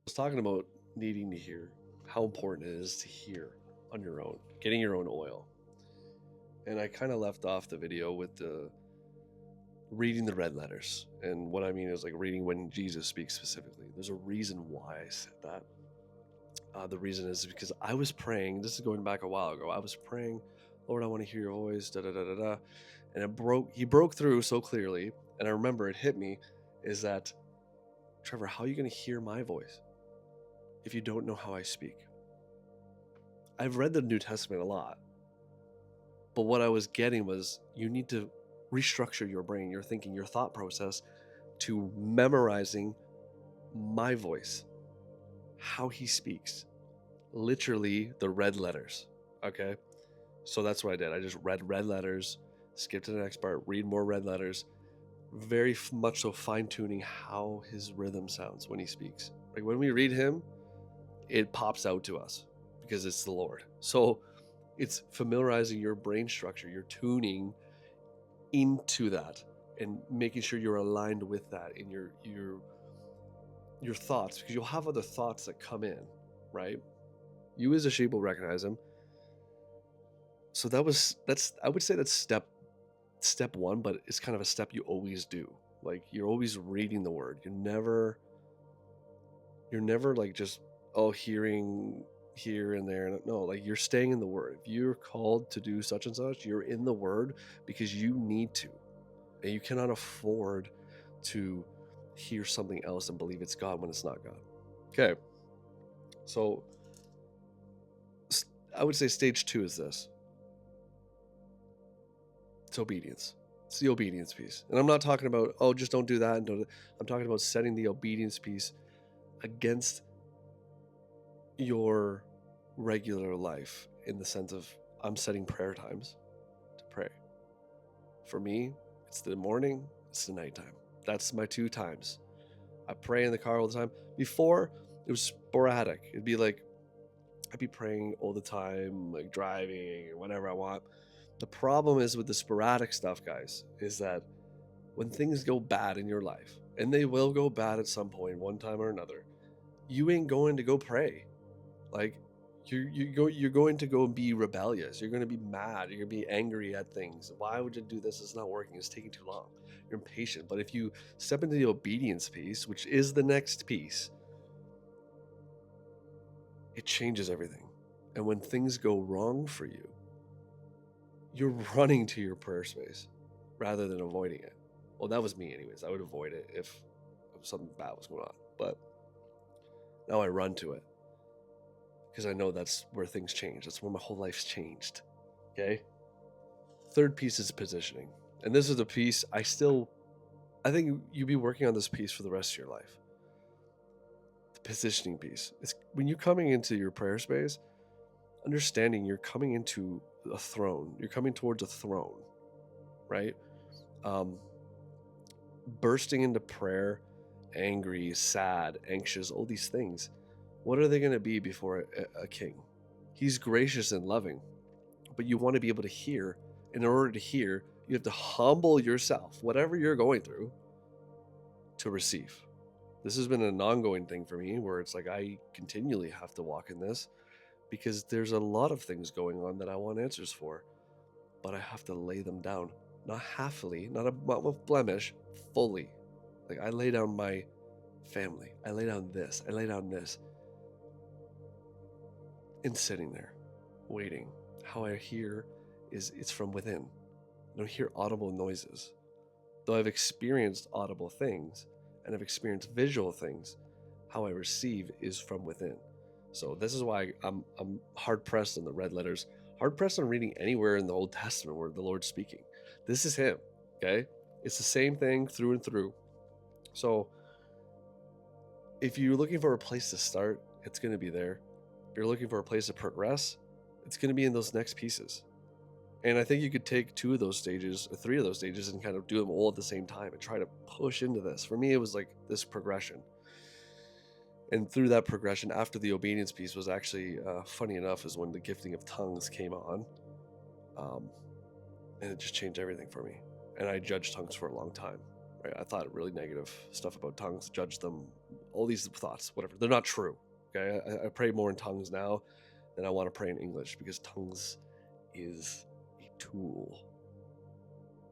Was talking about needing to hear, how important it is to hear on your own, getting your own oil. And I kind of left off the video with the reading the red letters. And what I mean is like reading when Jesus speaks specifically. There's a reason why I said that. The reason is because I was praying. This is going back a while ago. I was praying, Lord, I want to hear your voice. Da da da da da. And it broke. He broke through so clearly, and I remember it hit me. Is that Trevor? How are you going to hear my voice if you don't know how I speak? I've read the New Testament a lot, but what I was getting was you need to restructure your brain, your thinking, your thought process to memorizing my voice, how he speaks, literally the red letters. Okay. So that's what I did. I just read red letters, skip to the next part, read more red letters, very much so fine tuning how his rhythm sounds when he speaks. Like when we read him, it pops out to us because it's the Lord. So it's familiarizing your brain structure, you're tuning into that and making sure you're aligned with that in your thoughts, because you'll have other thoughts that come in, right? You as a sheep will recognize them. So that's I would say that's step one, but it's kind of a step you always do. Like you're always reading the word. You're never like just hearing here and there. No, like you're staying in the word. If you're called to do such and such, you're in the word because you need to. And you cannot afford to hear something else and believe it's God when it's not God. Okay. So I would say stage 2 is this. It's obedience. It's the obedience piece. And I'm not talking about, just don't do that and don't. I'm talking about setting the obedience piece against your regular life in the sense of I'm setting prayer times to pray. For me, it's the morning, it's the nighttime. That's my 2 times. I pray in the car all the time. Before, it was sporadic. It'd be like I'd be praying all the time, like driving or whenever I want. The problem is with the sporadic stuff, guys, is that when things go bad in your life, and they will go bad at some point, one time or another, you ain't going to go pray. Like you're going to go be rebellious. You're going to be mad. You're going to be angry at things. Why would you do this? It's not working. It's taking too long. You're impatient. But if you step into the obedience piece, which is the next piece, it changes everything. And when things go wrong for you, you're running to your prayer space rather than avoiding it. Well, that was me anyways. I would avoid it if something bad was going on. But now I run to it because I know that's where things change. That's where my whole life's changed. Okay? Third piece is positioning. And this is the piece I think you'll be working on this piece for the rest of your life. The positioning piece. It's when you're coming into your prayer space, understanding you're coming into a throne. You're coming towards a throne, right? Bursting into prayer, angry, sad, anxious, all these things. What are they going to be before a king? He's gracious and loving, but you want to be able to hear. In order to hear, you have to humble yourself, whatever you're going through, to receive. This has been an ongoing thing for me where it's like I continually have to walk in this because there's a lot of things going on that I want answers for, but I have to lay them down, not halfly, not with blemish, fully. Like I lay down my family, I lay down this, I lay down this, and sitting there, waiting. How I hear is it's from within. I don't hear audible noises. Though I've experienced audible things and I've experienced visual things, how I receive is from within. So this is why I'm hard pressed on the red letters, hard pressed on reading anywhere in the Old Testament where the Lord's speaking. This is him, okay? It's the same thing through and through. So if you're looking for a place to start, it's going to be there. If you're looking for a place to progress, it's going to be in those next pieces. And I think you could take 2 of those stages, or 3 of those stages, and kind of do them all at the same time and try to push into this. For me, it was like this progression. And through that progression, after the obedience piece was actually, funny enough, is when the gifting of tongues came on. And it just changed everything for me. And I judged tongues for a long time. Right? I thought really negative stuff about tongues, judged them all these thoughts, whatever, they're not true. Okay, I pray more in tongues now than I want to pray in English, because tongues is a tool.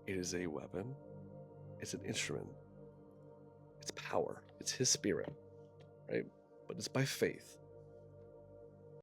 It is a weapon. It's an instrument. It's power. It's His Spirit, right? But it's by faith.